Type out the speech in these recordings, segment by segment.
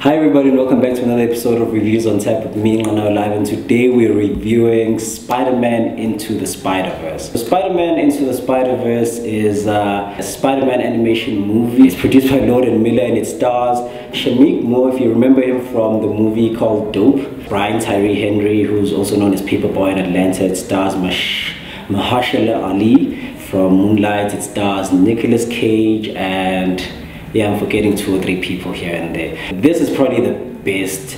Hi everybody and welcome back to another episode of Reviews on Tap with me, Nano Live, and today we're reviewing Spider-Man Into the Spiderverse. Spider-Man Into the Spiderverse is a Spider-Man animation movie. It's produced by Lord and Miller and it stars Shameik Moore, if you remember him from the movie called Dope. Brian Tyree Henry, who's also known as Paperboy in Atlanta. It stars Mahershala Ali from Moonlight. It stars Nicolas Cage and yeah, I'm forgetting 2 or 3 people here and there. This is probably the best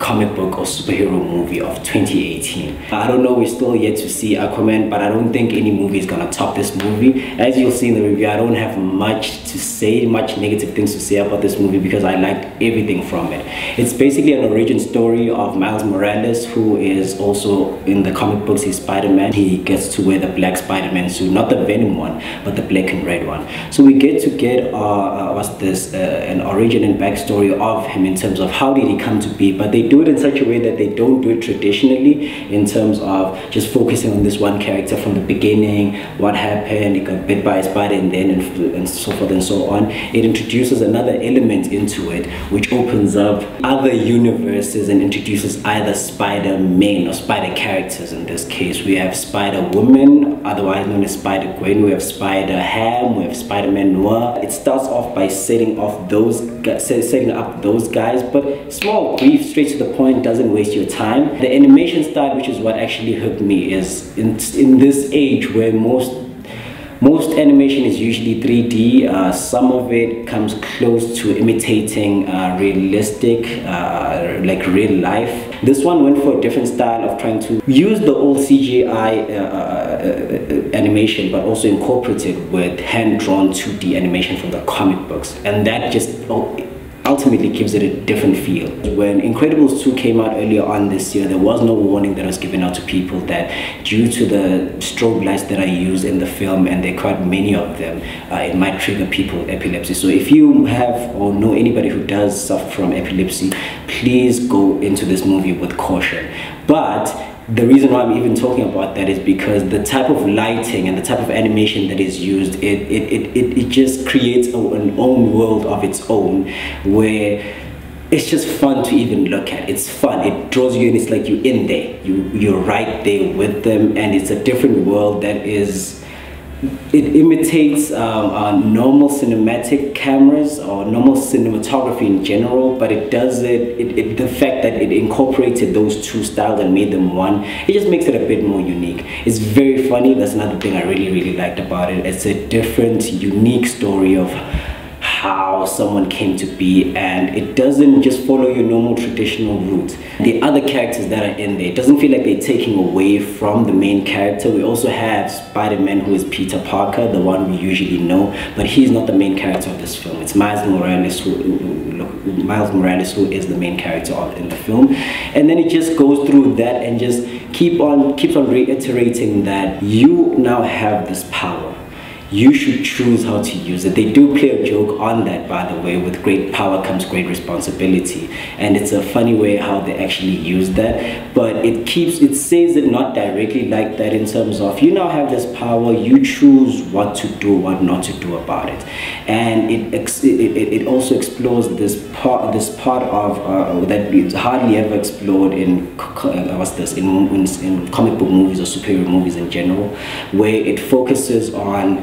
comic book or superhero movie of 2018. I don't know, we're still yet to see Aquaman, but I don't think any movie is gonna top this movie. As you'll see in the review, I don't have much to say, much negative things to say about this movie because I liked everything from it. It's basically an origin story of Miles Morales, who is also in the comic books, he's Spider-Man. He gets to wear the black Spider-Man suit, not the Venom one, but the black and red one. So we get to get an origin and backstory of him in terms of how did he come to be, but they do it in such a way that they don't do it traditionally in terms of just focusing on this one character from the beginning, what happened, he got bit by a spider and so forth and so on. It introduces another element into it which opens up other universes and introduces either Spider-Men or Spider characters. In this case we have Spider-Woman, otherwise known as Spider-Gwen, we have Spider-Ham, we have Spider-Man Noir. It starts off by setting up those guys, but small, brief, straight to the point, doesn't waste your time. The animation style, which is what actually hooked me, is in this age where most animation is usually 3D, some of it comes close to imitating realistic, like real life. This one went for a different style of trying to use the old CGI animation, but also incorporate it with hand-drawn 2D animation from the comic books, and that just ultimately gives it a different feel. When Incredibles 2 came out earlier on this year, there was no warning that was given out to people that due to the strobe lights that I use in the film, and there are quite many of them, it might trigger people with epilepsy. So if you have or know anybody who does suffer from epilepsy, please go into this movie with caution. But the reason why I'm even talking about that is because the type of lighting and the type of animation that is used, it just creates an own world of its own where it's just fun to even look at. It's fun, it draws you in, it's like you're in there, you're right there with them, and it's a different world that is, it imitates normal cinematic cameras or normal cinematography in general, but it does the fact that it incorporated those 2 styles and made them one, it just makes it a bit more unique. It's very funny. That's another thing I really liked about it. It's a different, unique story of how someone came to be, and it doesn't just follow your normal traditional route. The other characters that are in there, it doesn't feel like they're taking away from the main character. We also have Spider-Man, who is Peter Parker, the one we usually know, but he's not the main character of this film. It's Miles Morales who is the main character in the film, and then it just goes through that and just keeps on reiterating that you now have this power. You should choose how to use it. They do play a joke on that, by the way. With great power comes great responsibility, and it's a funny way how they actually use that, but it says it not directly like that, in terms of you now have this power, you choose what to do, what not to do about it. And it also explores this part of that is hardly ever explored in comic book movies or superhero movies in general, where it focuses on,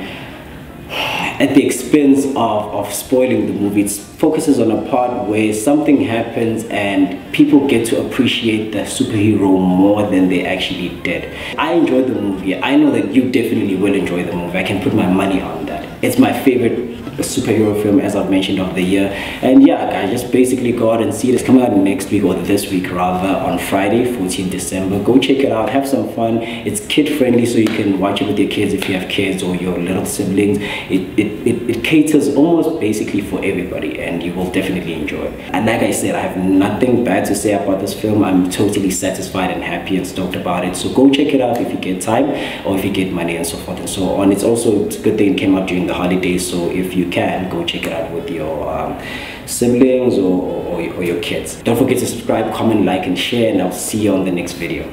at the expense of spoiling the movie, it focuses on a part where something happens and people get to appreciate the superhero more than they actually did. I enjoyed the movie. I know that you definitely will enjoy the movie. I can put my money on that. It's my favorite superhero film, as I've mentioned, of the year. And yeah, guys, just basically go out and see it. It's coming out next week, or this week rather, on Friday, 14th December. Go check it out, have some fun. It's kid friendly, so you can watch it with your kids if you have kids or your little siblings. It caters almost basically for everybody, and you will definitely enjoy it. And like I said, I have nothing bad to say about this film. I'm totally satisfied and happy and stoked about it. So go check it out if you get time, or if you get money and so forth and so on. It's also a good thing it came out during the holidays, so if you can, go check it out with your siblings or your kids. Don't forget to subscribe, comment, like, and share, and I'll see you on the next video.